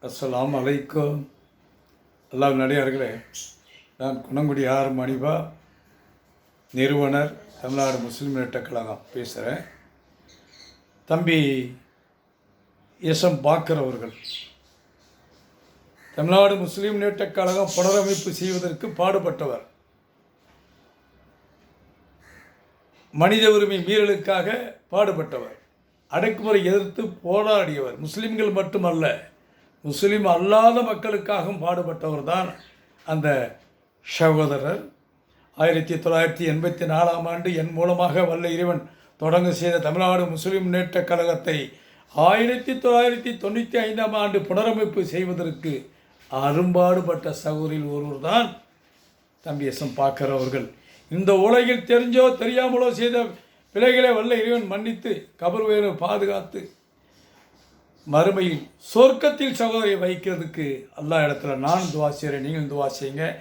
அஸ்ஸலாமு அலைக்கும். அல்லாஹ் நடிகார்களே, நான் குணங்குடி ஆர் மணிபா, நிறுவனர், தமிழ்நாடு முஸ்லீம் முன்னேற்றக் கழகம் பேசுகிறேன். தம்பி எஸ்எம் பாக்கர் அவர்கள் தமிழ்நாடு முஸ்லீம் முன்னேற்றக் கழகம் புனரமைப்பு செய்வதற்கு பாடுபட்டவர். மனித உரிமை மீறலுக்காக பாடுபட்டவர். அடக்குமுறை எதிர்த்து போராடியவர். முஸ்லீம்கள் மட்டுமல்ல, முஸ்லீம் அல்லாத மக்களுக்காகவும் பாடுபட்டவர் தான் அந்த சகோதரர். 1984 என் மூலமாக வல்ல இறைவன் தொடங்க செய்த தமிழ்நாடு முஸ்லீம் முன்னேற்றக் கழகத்தை 1995 புனரமைப்பு செய்வதற்கு அரும்பாடுபட்ட சகோதரில் ஒருவர் தான் தம்பி எஸ்எம் பாக்கர் அவர்கள். இந்த உலகில் தெரிஞ்சோ தெரியாமலோ செய்த பிழைகளை வல்ல இறைவன் மன்னித்து கபர் உயர்வை பாதுகாத்து மறுமையில் சொர்க்கத்தில் சகோதரியை வைக்கிறதுக்கு அல்லாஹ் இடத்துல நான் துவா செய்கிறேன். நீங்கள் துவா செய்யுங்க.